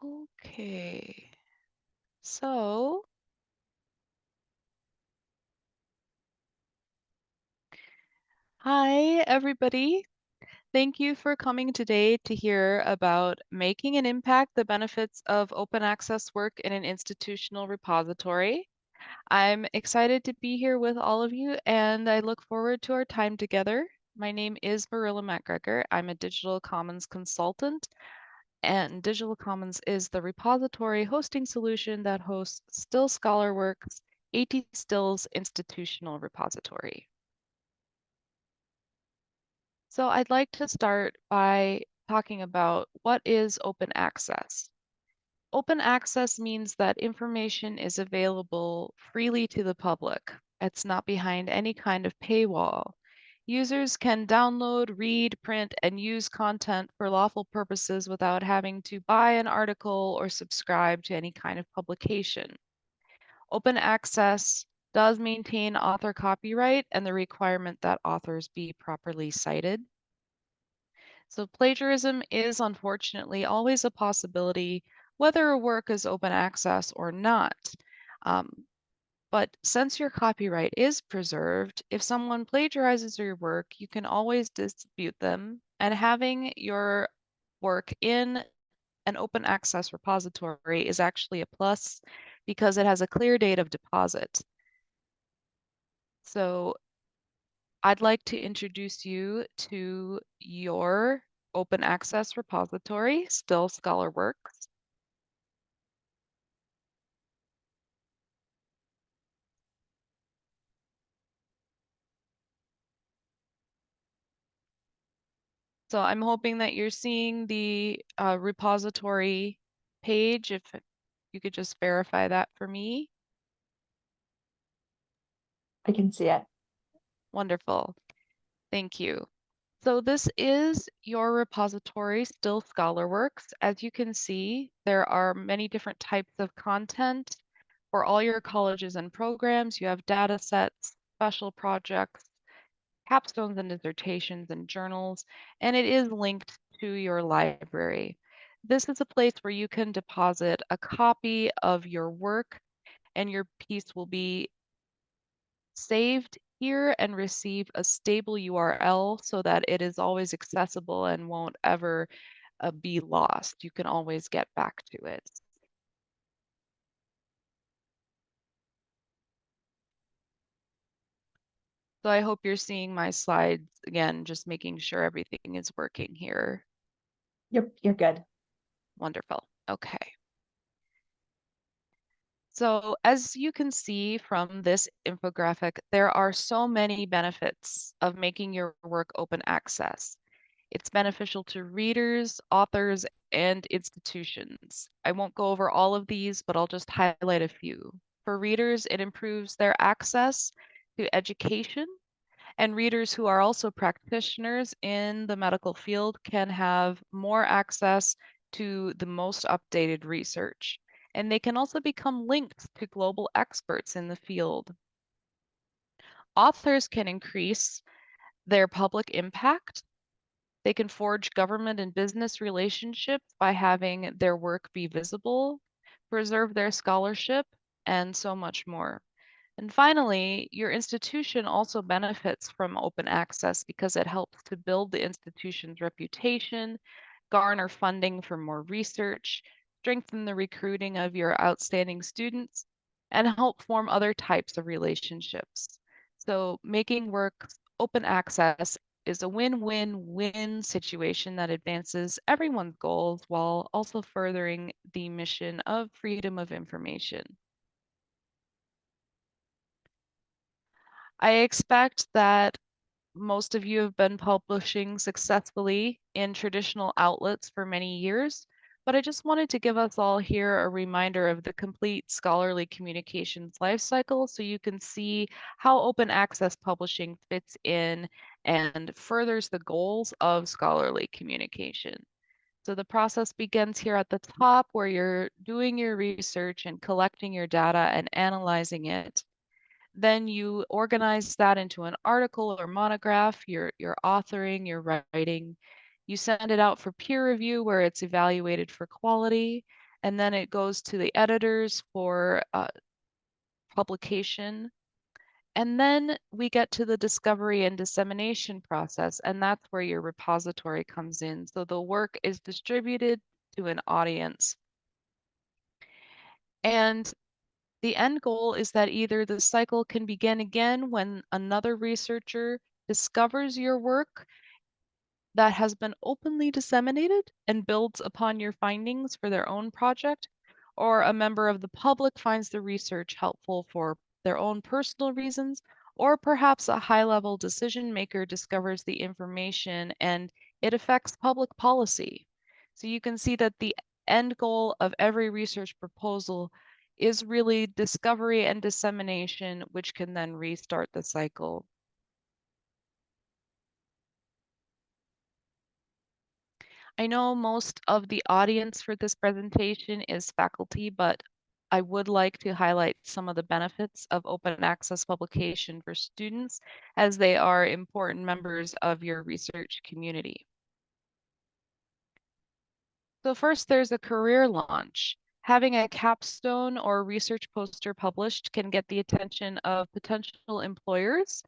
Okay, so hi everybody. Thank you for coming today to hear about making an impact, the benefits of open access work in an institutional repository. I'm excited to be here with all of you and I look forward to our time together. My name is Marilla MacGregor. I'm a digital commons consultant, and Digital Commons is the repository hosting solution that hosts Still ScholarWorks, AT Still's institutional repository. So I'd like to start by talking about what is open access. Open access means that information is available freely to the public. It's not behind any kind of paywall. Users can download, read, print, and use content for lawful purposes without having to buy an article or subscribe to any kind of publication. Open access does maintain author copyright and the requirement that authors be properly cited. So plagiarism is unfortunately always a possibility, whether a work is open access or not. But since your copyright is preserved, if someone plagiarizes your work, you can always dispute them. And having your work in an open access repository is actually a plus because it has a clear date of deposit. So I'd like to introduce you to your open access repository, Still ScholarWorks. So I'm hoping that you're seeing the repository page. If you could just verify that for me. I can see it. Wonderful. Thank you. So this is your repository, Still ScholarWorks. As you can see, there are many different types of content for all your colleges and programs. You have data sets, special projects, capstones and dissertations and journals, and it is linked to your library. This is a place where you can deposit a copy of your work and your piece will be saved here and receive a stable URL so that it is always accessible and won't ever be lost. You can always get back to it. So I hope you're seeing my slides again, just making sure everything is working here. You're good. Wonderful. Okay. So as you can see from this infographic, there are so many benefits of making your work open access. It's beneficial to readers, authors, and institutions. I won't go over all of these, but I'll just highlight a few. For readers, it improves their access to education, and readers who are also practitioners in the medical field can have more access to the most updated research. And they can also become linked to global experts in the field. Authors can increase their public impact. They can forge government and business relationships by having their work be visible, preserve their scholarship, and so much more. And finally, your institution also benefits from open access because it helps to build the institution's reputation, garner funding for more research, strengthen the recruiting of your outstanding students, and help form other types of relationships. So making work open access is a win-win-win situation that advances everyone's goals while also furthering the mission of freedom of information. I expect that most of you have been publishing successfully in traditional outlets for many years, but I just wanted to give us all here a reminder of the complete scholarly communications lifecycle so you can see how open access publishing fits in and furthers the goals of scholarly communication. So the process begins here at the top where you're doing your research and collecting your data and analyzing it. Then you organize that into an article or monograph, you're authoring, you're writing. You send it out for peer review where it's evaluated for quality. and then it goes to the editors for publication. And then we get to the discovery and dissemination process, and that's where your repository comes in. So the work is distributed to an audience. And the end goal is that either the cycle can begin again when another researcher discovers your work that has been openly disseminated and builds upon your findings for their own project, or a member of the public finds the research helpful for their own personal reasons, or perhaps a high-level decision maker discovers the information and it affects public policy. So you can see that the end goal of every research proposal is really discovery and dissemination, which can then restart the cycle. I know most of the audience for this presentation is faculty, but I would like to highlight some of the benefits of open access publication for students as they are important members of your research community. So first, there's a career launch. Having a capstone or research poster published can get the attention of potential employers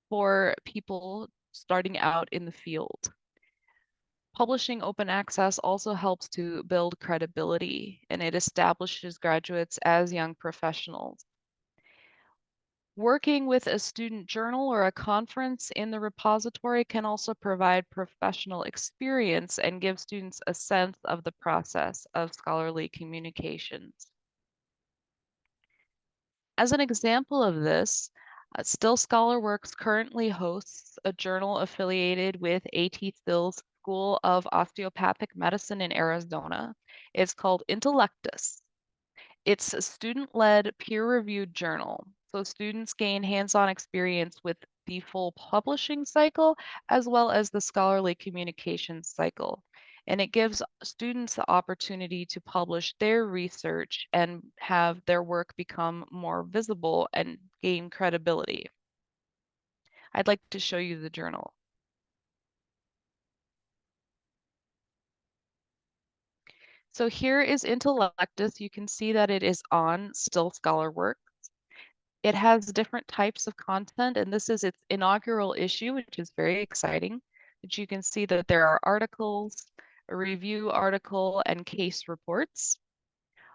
for people starting out in the field. Publishing open access also helps to build credibility, and it establishes graduates as young professionals. Working with a student journal or a conference in the repository can also provide professional experience and give students a sense of the process of scholarly communications. As an example of this, Still ScholarWorks currently hosts a journal affiliated with A.T. Still's School of Osteopathic Medicine in Arizona. It's called Intellectus. It's a student-led, peer-reviewed journal, so students gain hands-on experience with the full publishing cycle as well as the scholarly communications cycle. And it gives students the opportunity to publish their research and have their work become more visible and gain credibility. I'd like to show you the journal. So here is Intellectus. You can see that it is on Still ScholarWorks. It has different types of content, and this is its inaugural issue, which is very exciting. But you can see that there are articles, a review article, and case reports.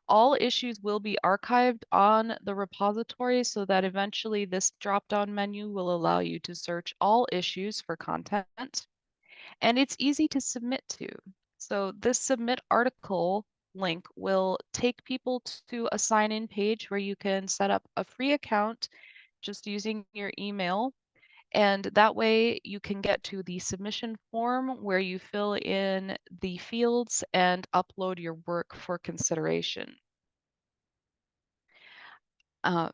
All issues will be archived on the repository so that eventually this drop-down menu will allow you to search all issues for content. And it's easy to submit to. So this submit article link will take people to a sign-in page where you can set up a free account just using your email. And that way you can get to the submission form where you fill in the fields and upload your work for consideration. Uh,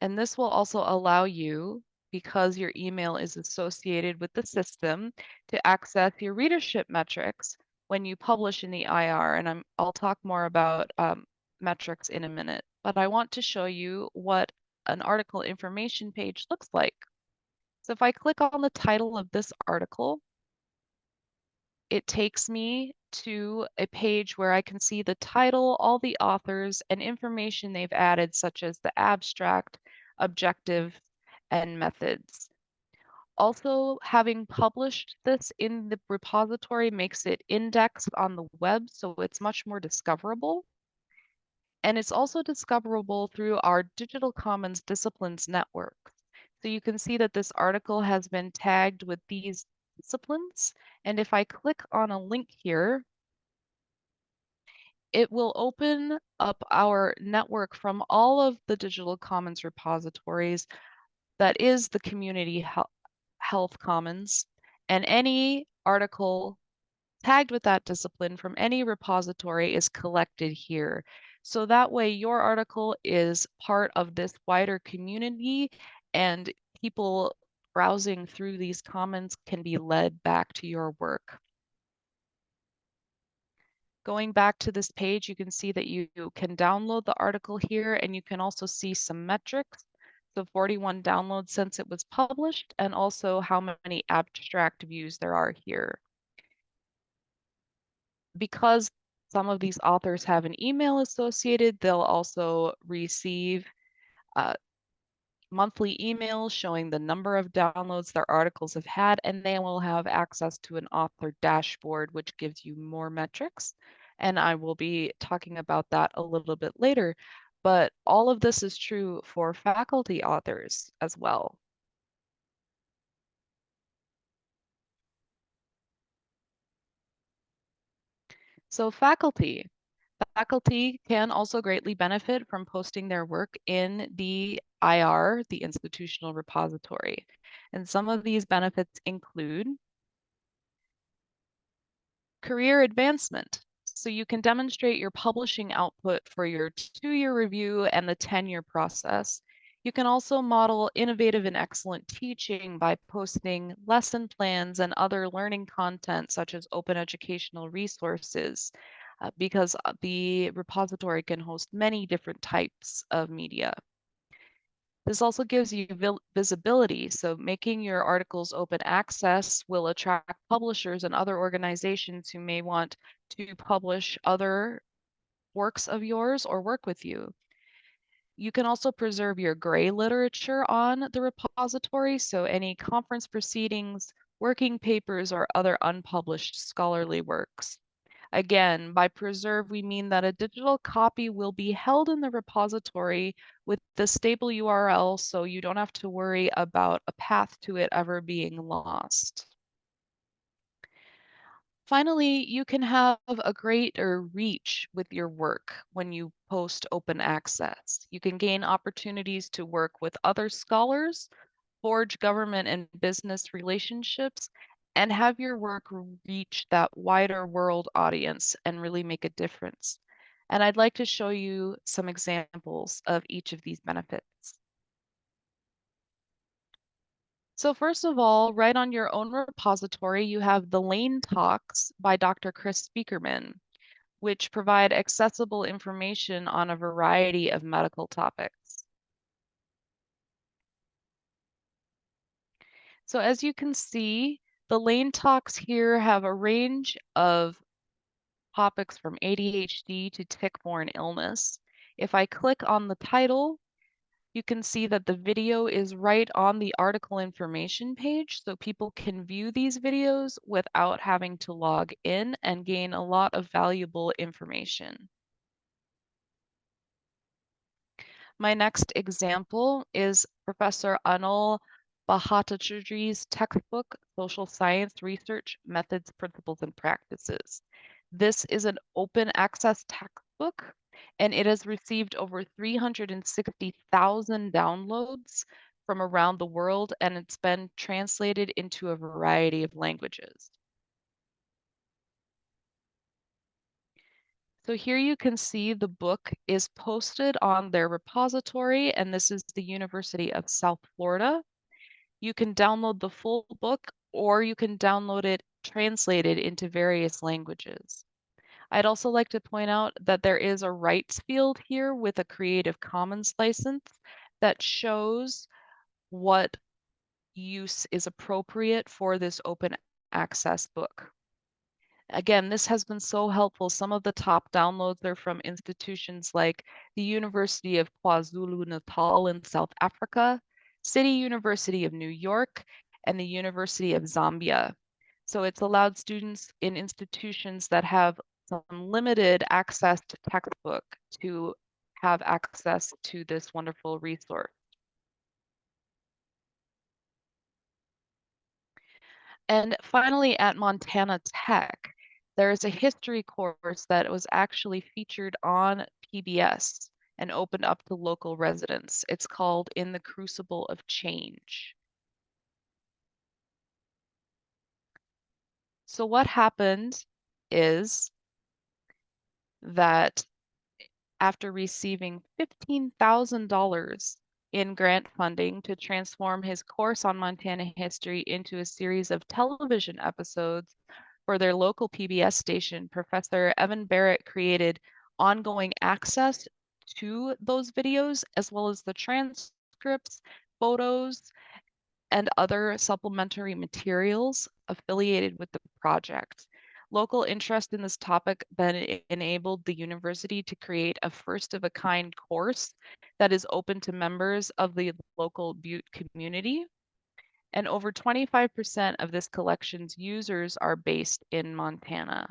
and this will also allow you, because your email is associated with the system, to access your readership metrics when you publish in the IR. And I'll talk more about metrics in a minute. But I want to show you what an article information page looks like. So if I click on the title of this article, it takes me to a page where I can see the title, all the authors, and information they've added, such as the abstract, objective, and methods. Also, having published this in the repository makes it indexed on the web, so it's much more discoverable. And it's also discoverable through our Digital Commons Disciplines Network. So you can see that this article has been tagged with these disciplines. And if I click on a link here, it will open up our network from all of the Digital Commons repositories that is the Community Health Commons, and any article tagged with that discipline from any repository is collected here. So that way your article is part of this wider community and people browsing through these commons can be led back to your work. Going back to this page, you can see that you can download the article here and you can also see some metrics. So 41 downloads since it was published and also how many abstract views there are here. Because Some of these authors have an email associated. They'll also receive uh, monthly emails showing the number of downloads their articles have had, and they will have access to an author dashboard, which gives you more metrics. And I will be talking about that a little bit later. But all of this is true for faculty authors as well. So faculty can also greatly benefit from posting their work in the IR, the institutional repository. And some of these benefits include career advancement. So you can demonstrate your publishing output for your 2-year review and the tenure process. You can also model innovative and excellent teaching by posting lesson plans and other learning content, such as open educational resources, because the repository can host many different types of media. This also gives you visibility, so making your articles open access will attract publishers and other organizations who may want to publish other works of yours or work with you. You can also preserve your gray literature on the repository, so any conference proceedings, working papers, or other unpublished scholarly works. Again, by preserve, we mean that a digital copy will be held in the repository with the stable URL, so you don't have to worry about a path to it ever being lost. Finally, you can have a greater reach with your work when you post open access. You can gain opportunities to work with other scholars, forge government and business relationships, and have your work reach that wider world audience and really make a difference. And I'd like to show you some examples of each of these benefits. So first of all, right on your own repository, you have the Lane Talks by Dr. Chris Speakerman, which provide accessible information on a variety of medical topics. So as you can see, the Lane Talks here have a range of topics from ADHD to tick-borne illness. If I click on the title, you can see that the video is right on the article information page, so people can view these videos without having to log in and gain a lot of valuable information. My next example is Professor Anil Bhattacharjy's textbook, Social Science Research Methods, Principles, and Practices. This is an open access textbook, and it has received over 360,000 downloads from around the world, and it's been translated into a variety of languages. So here you can see the book is posted on their repository, and this is the University of South Florida. You can download the full book, or you can download it translated into various languages. I'd also like to point out that there is a rights field here with a Creative Commons license that shows what use is appropriate for this open access book. Again, this has been so helpful. Some of the top downloads are from institutions like the University of KwaZulu-Natal in South Africa, City University of New York, and the University of Zambia. So it's allowed students in institutions that have some limited access to textbook to have access to this wonderful resource. And finally, at Montana Tech, there is a history course that was actually featured on PBS and opened up to local residents. It's called In the Crucible of Change. So what happened is that after receiving $15,000 in grant funding to transform his course on Montana history into a series of television episodes for their local PBS station, Professor Evan Barrett created ongoing access to those videos, as well as the transcripts, photos, and other supplementary materials affiliated with the project. Local interest in this topic then enabled the university to create a first-of-a-kind course that is open to members of the local Butte community. And over 25% of this collection's users are based in Montana.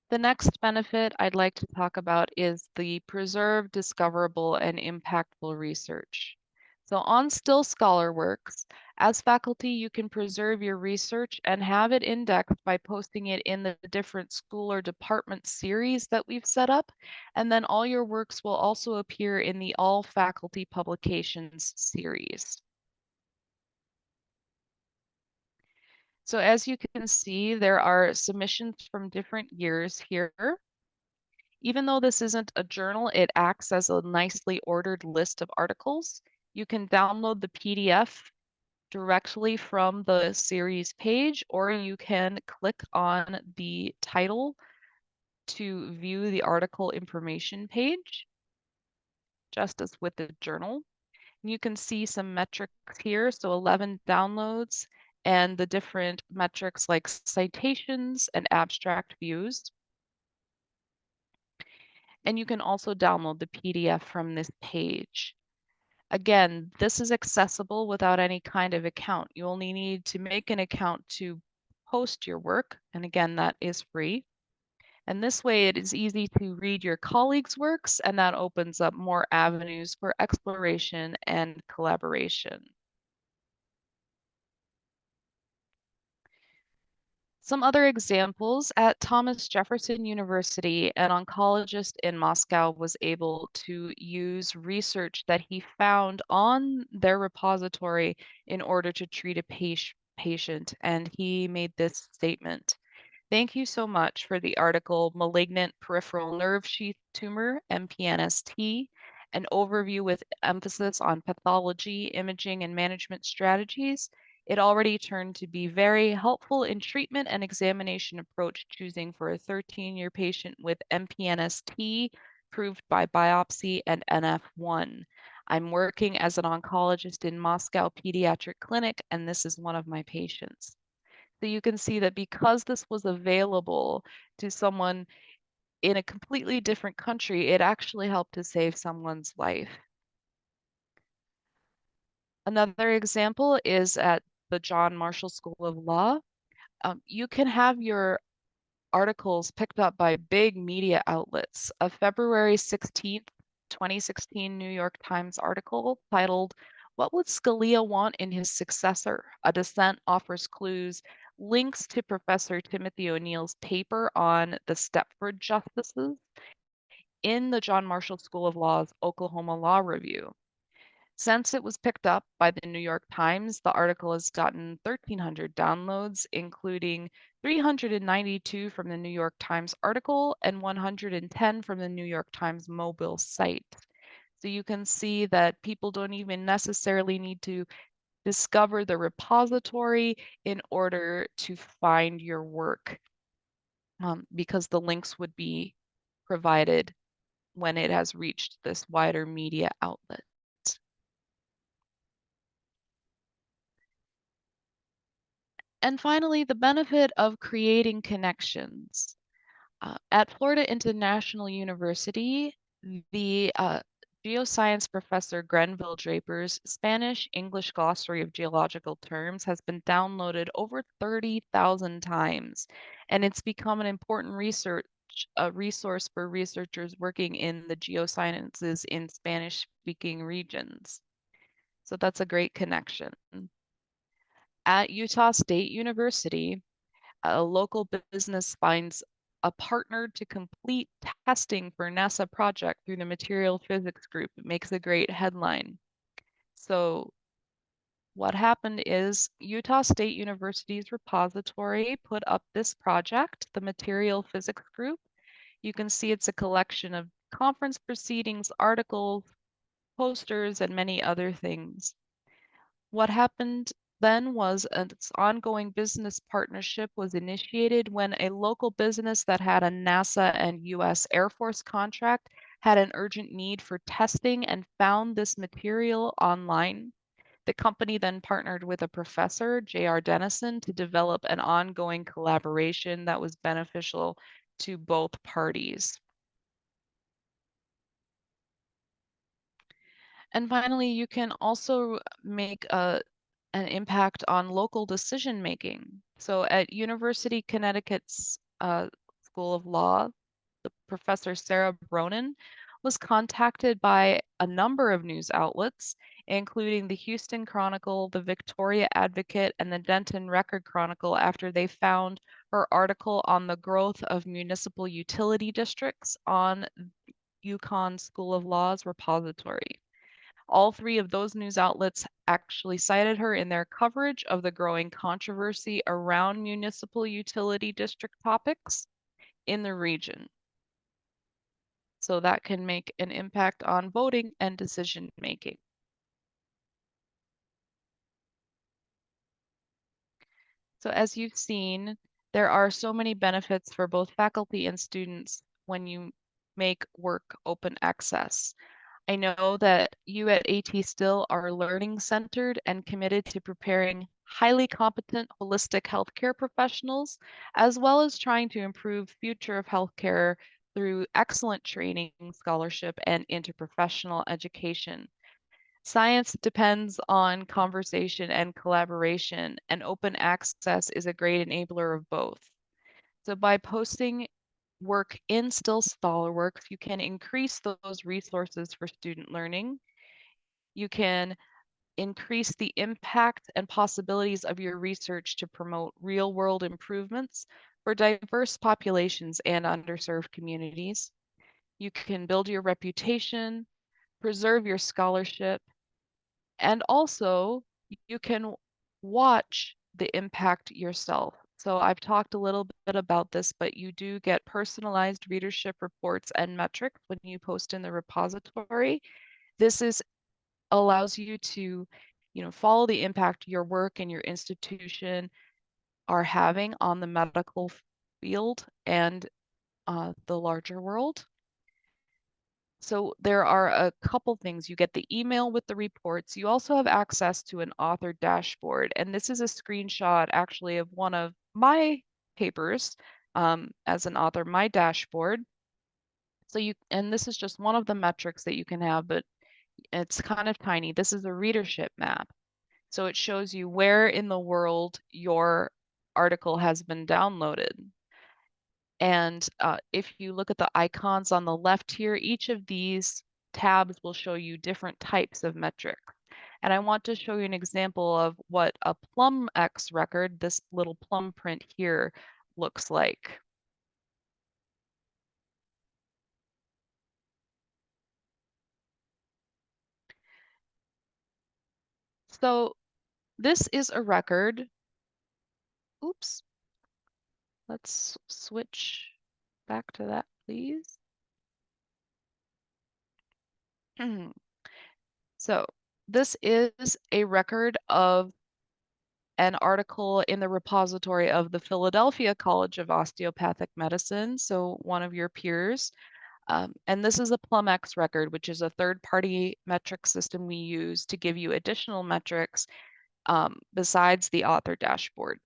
The next benefit I'd like to talk about is the preserved, discoverable, and impactful research. So on Still ScholarWorks, as faculty, you can preserve your research and have it indexed by posting it in the different school or department series that we've set up. And then all your works will also appear in the All Faculty Publications series. So as you can see, there are submissions from different years here. Even though this isn't a journal, it acts as a nicely ordered list of articles. You can download the PDF directly from the series page, or you can click on the title to view the article information page, just as with the journal. You can see some metrics here, so 11 downloads, and the different metrics like citations and abstract views. And you can also download the PDF from this page. Again, this is accessible without any kind of account. You only need to make an account to post your work, and again, that is free. And this way it is easy to read your colleagues' works, and that opens up more avenues for exploration and collaboration. Some other examples: at Thomas Jefferson University, an oncologist in Moscow was able to use research that he found on their repository in order to treat a patient, and he made this statement. Thank you so much for the article Malignant Peripheral Nerve Sheath Tumor, MPNST, an overview with emphasis on pathology, imaging, and management strategies. It already turned to be very helpful in treatment and examination approach choosing for a 13-year patient with MPNST proved by biopsy and NF1. I'm working as an oncologist in Moscow Pediatric Clinic, and this is one of my patients. So you can see that because this was available to someone in a completely different country, it actually helped to save someone's life. Another example is at the John Marshall School of Law. You can have your articles picked up by big media outlets. A February 16th, 2016 New York Times article titled, "What Would Scalia Want in His Successor? A Dissent Offers Clues," links to Professor Timothy O'Neill's paper on the Stepford justices in the John Marshall School of Law's Oklahoma Law Review. Since it was picked up by the New York Times, the article has gotten 1,300 downloads, including 392 from the New York Times article and 110 from the New York Times mobile site. So you can see that people don't even necessarily need to discover the repository in order to find your work, because the links would be provided when it has reached this wider media outlet. And finally, the benefit of creating connections. At Florida International University, the geoscience professor Grenville Draper's Spanish-English glossary of geological terms has been downloaded over 30,000 times, and it's become an important resource for researchers working in the geosciences in Spanish-speaking regions. So that's a great connection. At Utah State University, a local business finds a partner to complete testing for NASA project through the material physics group. It makes a great headline. So what happened is Utah State University's repository put up this project, the material physics group. You can see it's a collection of conference proceedings, articles, posters, and many other things. What happened then was an ongoing business partnership was initiated when a local business that had a NASA and US Air Force contract had an urgent need for testing and found this material online. The company then partnered with a professor, J.R. Dennison, to develop an ongoing collaboration that was beneficial to both parties. And finally, you can also make an impact on local decision making. So at University Connecticut's School of Law, the professor Sarah Bronin was contacted by a number of news outlets, including the Houston Chronicle, the Victoria Advocate, and the Denton Record Chronicle, after they found her article on the growth of municipal utility districts on UConn School of Law's repository. All three of those news outlets actually cited her in their coverage of the growing controversy around municipal utility district topics in the region. So that can make an impact on voting and decision making. So as you've seen, there are so many benefits for both faculty and students when you make work open access. I know that you at AT Still are learning centered and committed to preparing highly competent holistic healthcare professionals, as well as trying to improve future of healthcare through excellent training, scholarship, and interprofessional education. Science depends on conversation and collaboration, and open access is a great enabler of both. So by posting work in Still ScholarWorks, you can increase those resources for student learning. You can increase the impact and possibilities of your research to promote real-world improvements for diverse populations and underserved communities. You can build your reputation, preserve your scholarship, and also you can watch the impact yourself. So I've talked a little bit about this, but you do get personalized readership reports and metrics when you post in the repository. This allows you to, follow the impact your work and your institution are having on the medical field and the larger world. So there are a couple things. You get the email with the reports. You also have access to an author dashboard. And this is a screenshot actually of one of my papers as an author, my dashboard. So and this is just one of the metrics that you can have, but it's kind of tiny. This is a readership map. So it shows you where in the world your article has been downloaded. And if you look at the icons on the left here, each of these tabs will show you different types of metrics. And I want to show you an example of what a PlumX record, this little plum print here, looks like. So this is a record. Oops, let's switch back to that, please. So this is a record of an article in the repository of the Philadelphia College of Osteopathic Medicine, so one of your peers. And this is a PlumX record, which is a third-party metric system we use to give you additional metrics besides the author dashboard.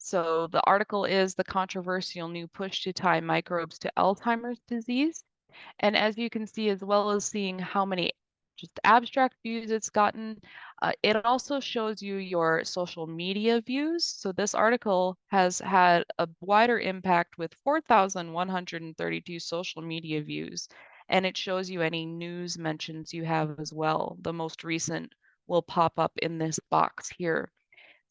So the article is the controversial new push to tie microbes to Alzheimer's disease. And as you can see, as well as seeing how many just abstract views it's gotten, it also shows you your social media views. So this article has had a wider impact with 4,132 social media views, and it shows you any news mentions you have as well. The most recent will pop up in this box here.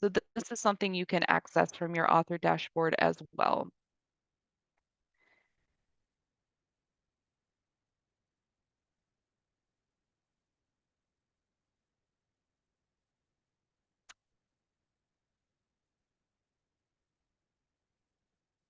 So this is something you can access from your author dashboard as well.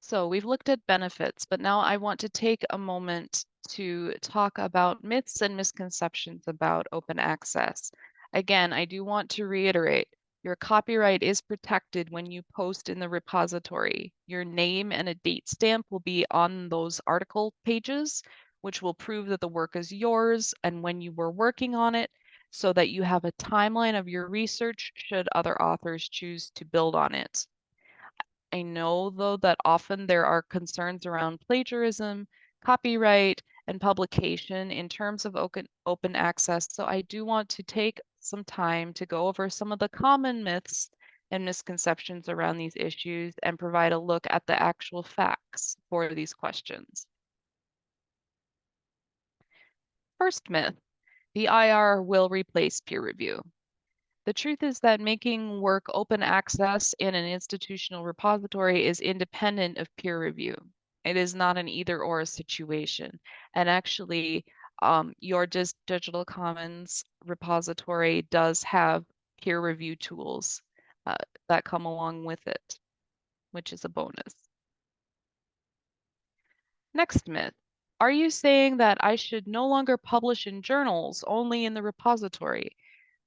So we've looked at benefits, but now I want to take a moment to talk about myths and misconceptions about open access. Again, I do want to reiterate, your copyright is protected when you post in the repository. Your name and a date stamp will be on those article pages, which will prove that the work is yours and when you were working on it. so that you have a timeline of your research should other authors choose to build on it. I know, though, that often there are concerns around plagiarism, copyright, and publication in terms of open access, so I do want to take some time to go over some of the common myths and misconceptions around these issues and provide a look at the actual facts for these questions. First myth, the IR will replace peer review. The truth is that making work open access in an institutional repository is independent of peer review. It is not an either or situation. And actually, your Digital Commons repository does have peer review tools uh, that come along with it, which is a bonus. Next myth. Are you saying that I should no longer publish in journals, only in the repository?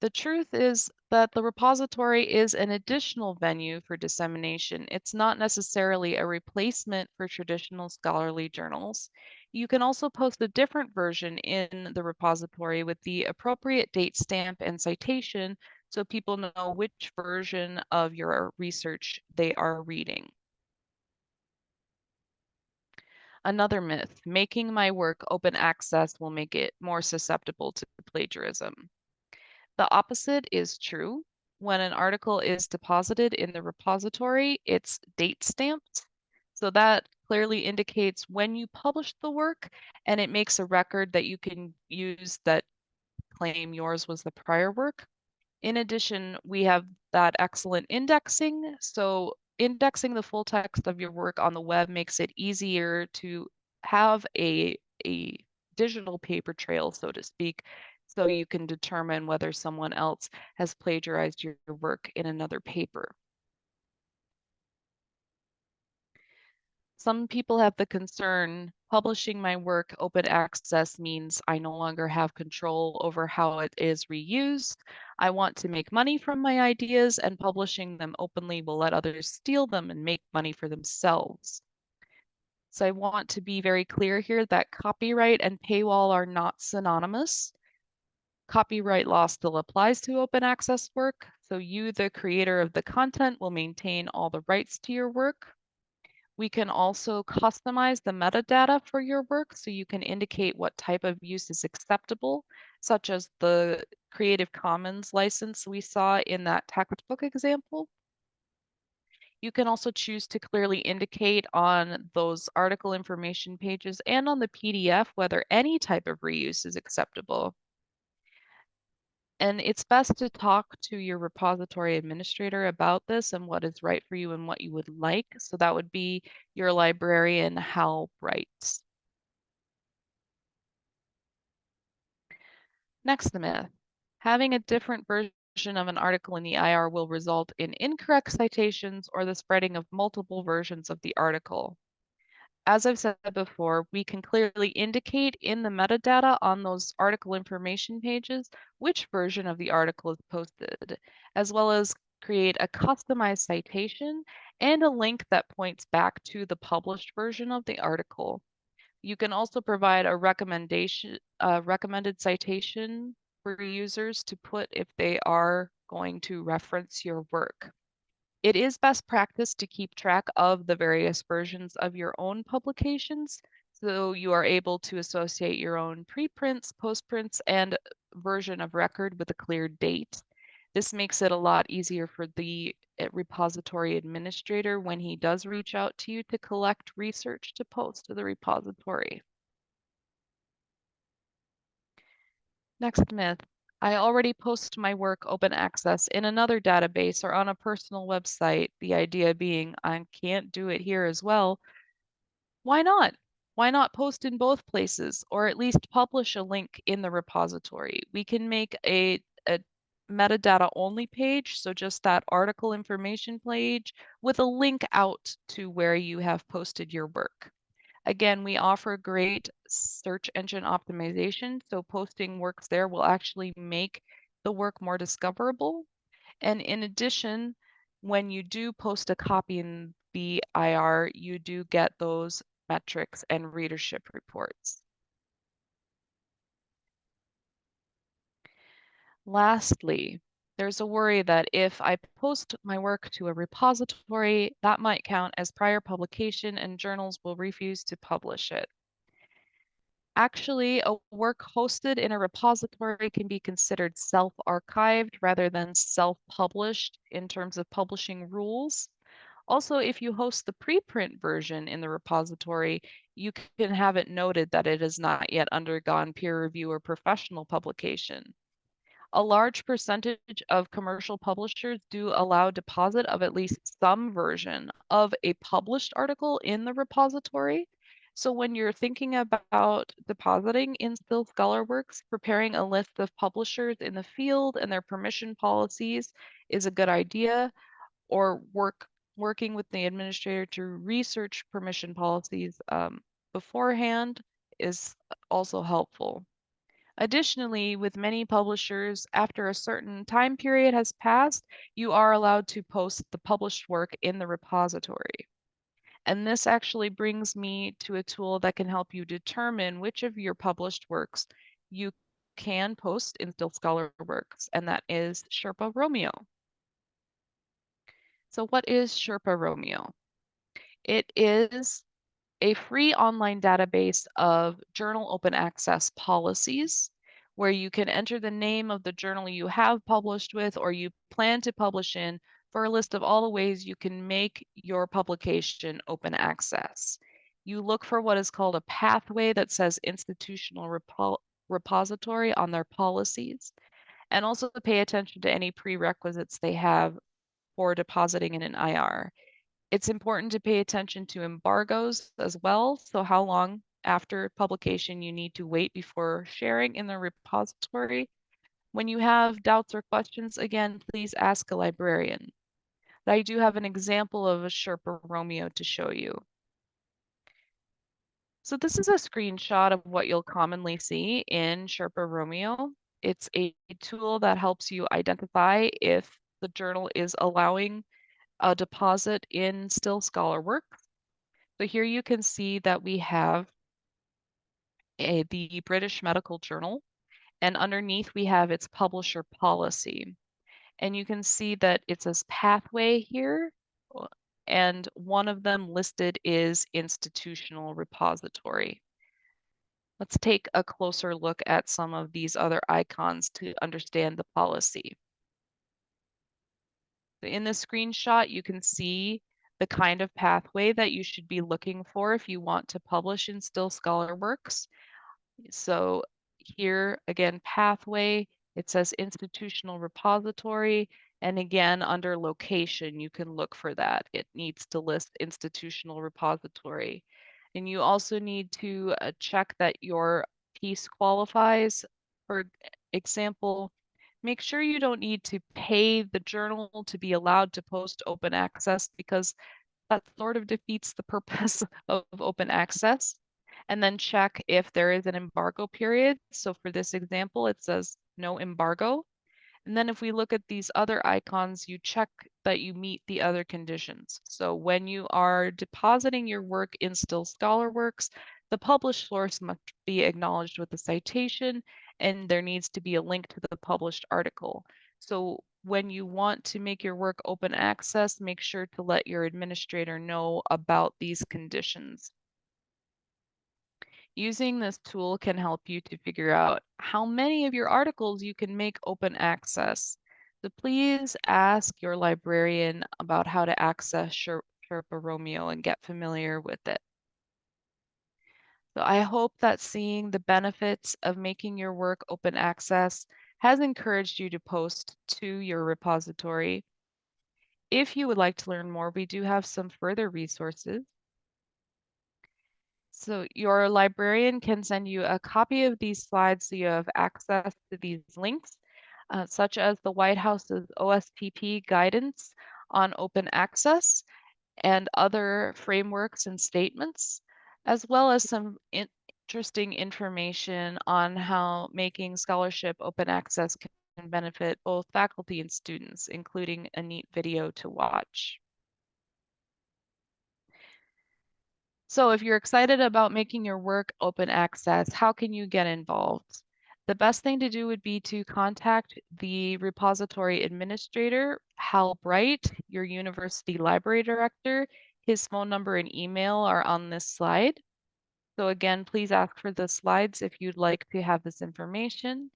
The truth is that the repository is an additional venue for dissemination. It's not necessarily a replacement for traditional scholarly journals. You can also post a different version in the repository with the appropriate date stamp and citation so people know which version of your research they are reading. Another myth, making my work open access will make it more susceptible to plagiarism. The opposite is true. When an article is deposited in the repository, it's date stamped. So that clearly indicates when you published the work, and it makes a record that you can use that claim yours was the prior work. In addition, we have that excellent indexing. So indexing the full text of your work on the web makes it easier to have a digital paper trail, so to speak, so you can determine whether someone else has plagiarized your work in another paper. Some people have the concern publishing my work open access means I no longer have control over how it is reused. I want to make money from my ideas, and publishing them openly will let others steal them and make money for themselves. So I want to be very clear here that copyright and paywall are not synonymous. Copyright law still applies to open access work, so you, the creator of the content, will maintain all the rights to your work. We can also customize the metadata for your work so you can indicate what type of use is acceptable, such as the Creative Commons license we saw in that textbook example. You can also choose to clearly indicate on those article information pages and on the PDF whether any type of reuse is acceptable. And it's best to talk to your repository administrator about this and what is right for you and what you would like. So that would be your librarian, Hal Bright. Next myth. Having a different version of an article in the IR will result in incorrect citations or the spreading of multiple versions of the article. As I've said before, we can clearly indicate in the metadata on those article information pages which version of the article is posted, as well as create a customized citation and a link that points back to the published version of the article. You can also provide a recommended citation for users to put if they are going to reference your work. It is best practice to keep track of the various versions of your own publications, so you are able to associate your own preprints, postprints, and version of record with a clear date. This makes it a lot easier for the repository administrator when he does reach out to you to collect research to post to the repository. Next myth. I already post my work open access in another database or on a personal website, the idea being I can't do it here as well. Why not? Why not post in both places or at least publish a link in the repository? We can make a metadata only page, so just that article information page with a link out to where you have posted your work. Again, we offer great search engine optimization, so posting works there will actually make the work more discoverable. And in addition, when you do post a copy in the IR, you do get those metrics and readership reports. Lastly, there's a worry that if I post my work to a repository, that might count as prior publication and journals will refuse to publish it. Actually, a work hosted in a repository can be considered self-archived rather than self-published in terms of publishing rules. Also, if you host the preprint version in the repository, you can have it noted that it has not yet undergone peer review or professional publication. A large percentage of commercial publishers do allow deposit of at least some version of a published article in the repository. So when you're thinking about depositing in Still ScholarWorks, preparing a list of publishers in the field and their permission policies is a good idea, or working with the administrator to research permission policies beforehand is also helpful. Additionally, with many publishers, after a certain time period has passed, you are allowed to post the published work in the repository. And this actually brings me to a tool that can help you determine which of your published works you can post in Still ScholarWorks, and that is Sherpa Romeo. So what is Sherpa Romeo? It is a free online database of journal open access policies where you can enter the name of the journal you have published with or you plan to publish in for a list of all the ways you can make your publication open access. You look for what is called a pathway that says institutional repository on their policies, and also pay attention to any prerequisites they have for depositing in an IR. It's important to pay attention to embargoes as well. So how long after publication you need to wait before sharing in the repository. When you have doubts or questions, again, please ask a librarian. But I do have an example of a Sherpa Romeo to show you. So this is a screenshot of what you'll commonly see in Sherpa Romeo. It's a tool that helps you identify if the journal is allowing a deposit in Still ScholarWorks. So here you can see that we have the British Medical Journal, and underneath we have its publisher policy. And you can see that it says pathway here, and one of them listed is institutional repository. Let's take a closer look at some of these other icons to understand the policy. In this screenshot, you can see the kind of pathway that you should be looking for if you want to publish in Still ScholarWorks. So here again, pathway, it says institutional repository. And again, under location, you can look for that. It needs to list institutional repository. And you also need to check that your piece qualifies. For example, make sure you don't need to pay the journal to be allowed to post open access because that sort of defeats the purpose of open access. And then check if there is an embargo period. So for this example, it says no embargo. And then if we look at these other icons, you check that you meet the other conditions. So when you are depositing your work in Still ScholarWorks, the published source must be acknowledged with a citation, and there needs to be a link to the published article. So when you want to make your work open access, make sure to let your administrator know about these conditions. Using this tool can help you to figure out how many of your articles you can make open access. So please ask your librarian about how to access Sherpa Romeo and get familiar with it. So I hope that seeing the benefits of making your work open access has encouraged you to post to your repository. If you would like to learn more, we do have some further resources. So your librarian can send you a copy of these slides so you have access to these links, such as the White House's OSPP guidance on open access and other frameworks and statements, as well as some interesting information on how making scholarship open access can benefit both faculty and students, including a neat video to watch. So if you're excited about making your work open access, how can you get involved? the best thing to do would be to contact the repository administrator, Hal Bright, your university library director. His phone number and email are on this slide. So again, please ask for the slides if you'd like to have this information.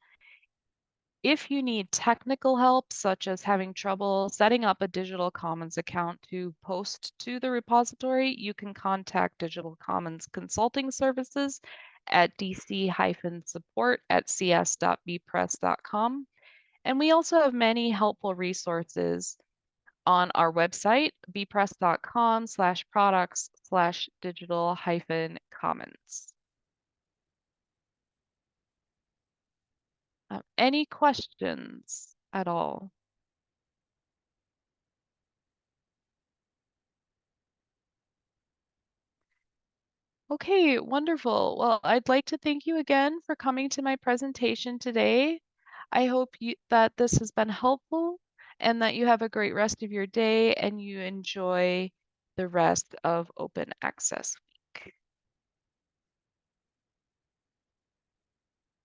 If you need technical help, such as having trouble setting up a Digital Commons account to post to the repository, you can contact Digital Commons Consulting Services at dc-support@cs.bpress.com. And we also have many helpful resources on our website, bpress.com/products/digital-commons. Any questions at all? Okay, wonderful. Well, I'd like to thank you again for coming to my presentation today. I hope that this has been helpful and that you have a great rest of your day and you enjoy the rest of open access.